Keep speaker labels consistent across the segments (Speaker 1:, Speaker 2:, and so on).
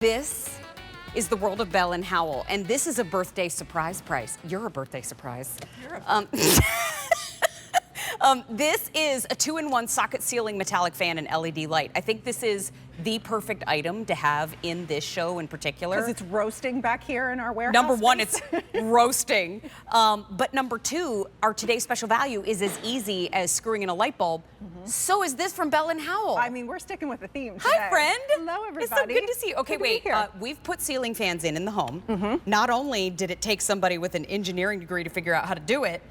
Speaker 1: This is the world of Bell and Howell, and this is a birthday surprise price. You're a birthday surprise. This is a 2-in-1 socket ceiling metallic fan and LED light. I think this is the perfect item to have in this show in particular.
Speaker 2: Because it's roasting back here in our warehouse.
Speaker 1: Number one, it's roasting. But number two, our today's special value is as easy as screwing in a light bulb. So is this from Bell and Howell.
Speaker 2: I mean, we're sticking with the theme today.
Speaker 1: Hi, friend.
Speaker 2: Hello, everybody.
Speaker 1: It's so good to see you. Okay, wait. We've put ceiling fans in the home. Not only did it take somebody with an engineering degree to figure out how to do it,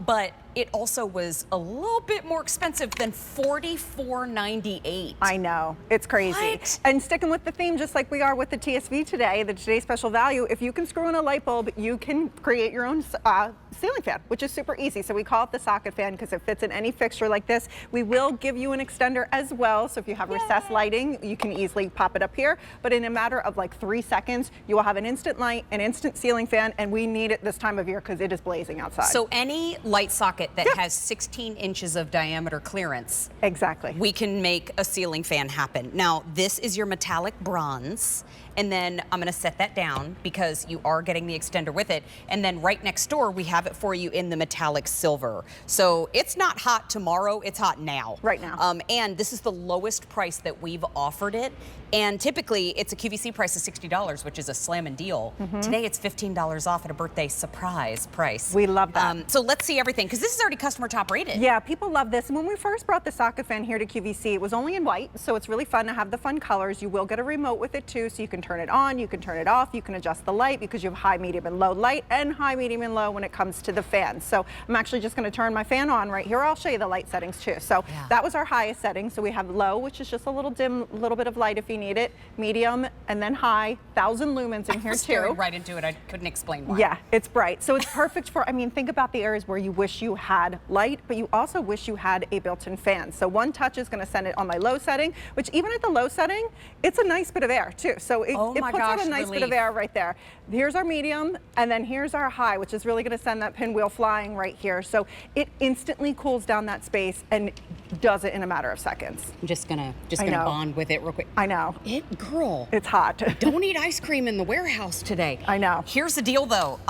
Speaker 1: but it also was a little bit more expensive than $44.98.
Speaker 2: I know. It's crazy.
Speaker 1: What?
Speaker 2: And sticking with the theme, just like we are with the TSV today, the today's special value, if you can screw in a light bulb, you can create your own ceiling fan, which is super easy. So we call it the socket fan because it fits in any fixture like this. We will give you an extender as well. So if you have recessed lighting, you can easily pop it up here. But in a matter of like 3 seconds, you will have an instant light, an instant ceiling fan, and we need it this time of year because it is blazing outside.
Speaker 1: So any light socket that has 16 inches of diameter clearance,
Speaker 2: exactly,
Speaker 1: we can make a ceiling fan happen. Now, this is your metallic bronze, and then I'm gonna set that down because you are getting the extender with it. And then right next door, we have it for you in the metallic silver. So it's not hot tomorrow, it's hot now.
Speaker 2: Right now.
Speaker 1: And this is the lowest price that we've offered it. And typically it's a QVC price of $60, which is a slamming deal. Today it's $15 off at a birthday surprise price.
Speaker 2: We love that.
Speaker 1: So let's see everything, because this is already customer top rated.
Speaker 2: Yeah, people love this. And when we first brought the socket fan here to QVC, it was only in white, so it's really fun to have the fun colors. You will get a remote with it too, so you can turn it on, you can turn it off, you can adjust the light because you have high, medium, and low light, and high, medium, and low when it comes to the fan. So I'm actually just going to turn my fan on right here. I'll show you the light settings too. So that was our highest setting. So we have low, which is just a little dim, little bit of light if you need it, medium, and then high, 1,000 lumens in here too.
Speaker 1: Staring right into it. I couldn't explain why.
Speaker 2: Yeah, it's bright. So it's perfect for, I mean, think about the areas where you wish you had light, but you also wish you had a built-in fan. So one touch is going to send it on my low setting, which even at the low setting, it's a nice bit of air too. So it puts out a nice bit of air right there. Here's our medium, and then here's our high, which is really going to send that pinwheel flying right here. So it instantly cools down that space and does it in a matter of seconds.
Speaker 1: I'm just gonna bond with it real quick.
Speaker 2: I know.
Speaker 1: Girl.
Speaker 2: It's hot.
Speaker 1: Don't eat ice cream in the warehouse today.
Speaker 2: I know.
Speaker 1: Here's the deal though.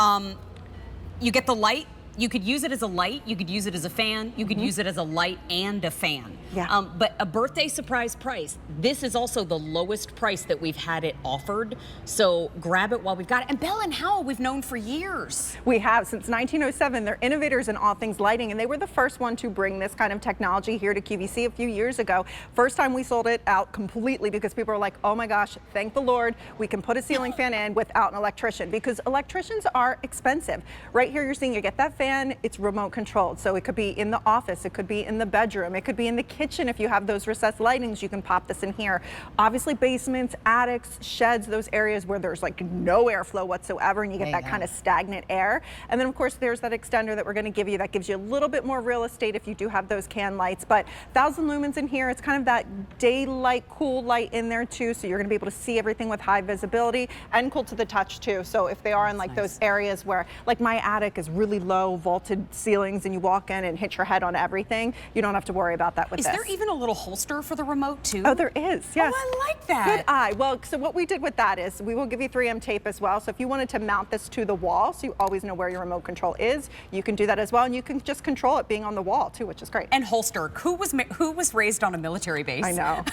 Speaker 1: You get the light. You could use it as a light, you could use it as a fan, you could use it as a light and a fan.
Speaker 2: Yeah.
Speaker 1: But a birthday surprise price. This is also the lowest price that we've had it offered. So grab it while we've got it. And Bell and Howell, we've known for years.
Speaker 2: We have since 1907. They're innovators in all things lighting, and they were the first one to bring this kind of technology here to QVC a few years ago. First time we sold it out completely because people were like, oh my gosh, thank the Lord, we can put a ceiling fan in without an electrician, because electricians are expensive. Right here you're seeing you get that fan. It's remote controlled, so it could be in the office, it could be in the bedroom, it could be in the kitchen. If you have those recessed lightings, you can pop this in here. Obviously basements, attics, sheds, those areas where there's like no airflow whatsoever and you get that kind of stagnant air. And then of course there's that extender that we're going to give you that gives you a little bit more real estate if you do have those can lights. But 1,000 lumens in here, it's kind of that daylight cool light in there too, so you're going to be able to see everything with high visibility and cool to the touch too. So if they are in like those areas where, like my attic is really low vaulted ceilings and you walk in and hit your head on everything, you don't have to worry about that with this.
Speaker 1: Is there even a little holster for the remote too?
Speaker 2: Oh, there is, yes.
Speaker 1: Oh, I like that.
Speaker 2: Good eye. Well, so what we did with that is we will give you 3M tape as well. So if you wanted to mount this to the wall so you always know where your remote control is, you can do that as well. And you can just control it being on the wall too, which is great.
Speaker 1: And holster. Who was raised on a military base?
Speaker 2: I know.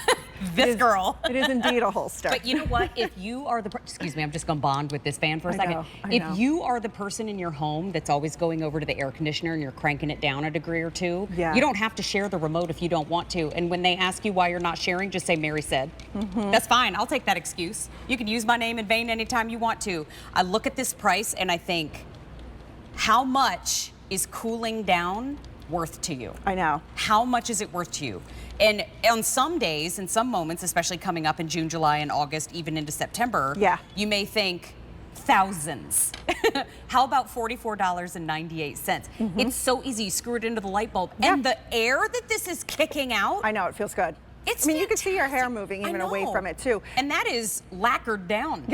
Speaker 1: This girl.
Speaker 2: It is indeed a holster.
Speaker 1: But you know what? If you are the, excuse me, I'm just gonna bond with this fan for a second. If you are the person in your home that's always going over to the air conditioner and you're cranking it down a degree or two, you don't have to share the remote if you don't want to. And when they ask you why you're not sharing, just say Mary said. That's fine. I'll take that excuse. You can use my name in vain anytime you want to. I look at this price and I think, how much is cooling down worth to you?
Speaker 2: I know.
Speaker 1: How much is it worth to you? And on some days, in some moments, especially coming up in June, July, and August, even into September, you may think, thousands. How about $44.98? It's so easy. You screw it into the light bulb. And the air that this is kicking out.
Speaker 2: I know, it feels good.
Speaker 1: It's
Speaker 2: I mean, you can see your hair moving even away from it too.
Speaker 1: And that is lacquered down.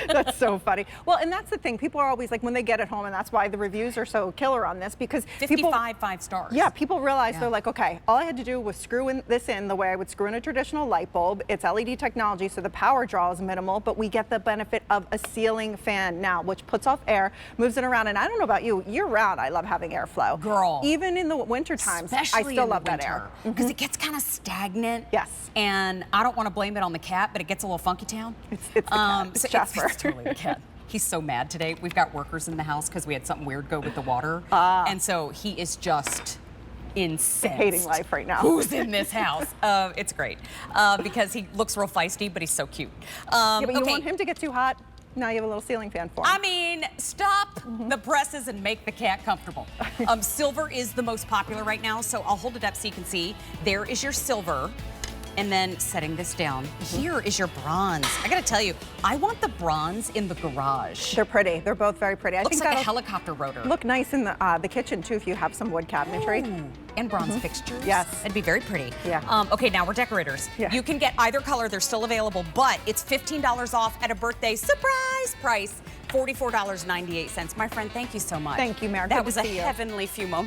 Speaker 2: That's so funny. Well, and that's the thing. People are always like, when they get it home, and that's why the reviews are so killer on this, because
Speaker 1: 55 5 stars.
Speaker 2: Yeah, people realize they're like, okay, all I had to do was screw this in the way I would screw in a traditional light bulb. It's LED technology, so the power draw is minimal, but we get the benefit of a ceiling fan now, which puts off air, moves it around. And I don't know about you, year round, I love having airflow.
Speaker 1: Girl.
Speaker 2: Even in the winter times, I still love that air.
Speaker 1: Because it gets kind of stagnant.
Speaker 2: Yes.
Speaker 1: And I don't want to blame it on the cat, but it gets a little funky town.
Speaker 2: It's the cat. It's Jasper.
Speaker 1: It's totally the cat. He's so mad today. We've got workers in the house because we had something weird go with the water. And so he is just incensed.
Speaker 2: Hating life right now.
Speaker 1: Who's in this house? It's great because he looks real feisty, but he's so cute.
Speaker 2: Yeah, but you want him to get too hot? Now you have a little ceiling fan for him.
Speaker 1: I mean, stop the presses and make the cat comfortable. Silver is the most popular right now, so I'll hold it up so you can see. There is your silver. And then setting this down, here is your bronze. I gotta tell you, I want the bronze in the garage.
Speaker 2: They're pretty. They're both very pretty. I
Speaker 1: Looks
Speaker 2: think
Speaker 1: like a
Speaker 2: that'll
Speaker 1: helicopter rotor.
Speaker 2: look nice in the kitchen too if you have some wood cabinetry.
Speaker 1: Ooh, and bronze fixtures.
Speaker 2: Yes.
Speaker 1: It'd be very pretty.
Speaker 2: Yeah.
Speaker 1: Okay, now we're decorators.
Speaker 2: Yeah.
Speaker 1: You can get either color, they're still available, but it's $15 off at a birthday surprise price, $44.98. My friend, thank you so much.
Speaker 2: Thank you, Mary.
Speaker 1: That
Speaker 2: Good
Speaker 1: was
Speaker 2: to
Speaker 1: a
Speaker 2: see you.
Speaker 1: heavenly few moments.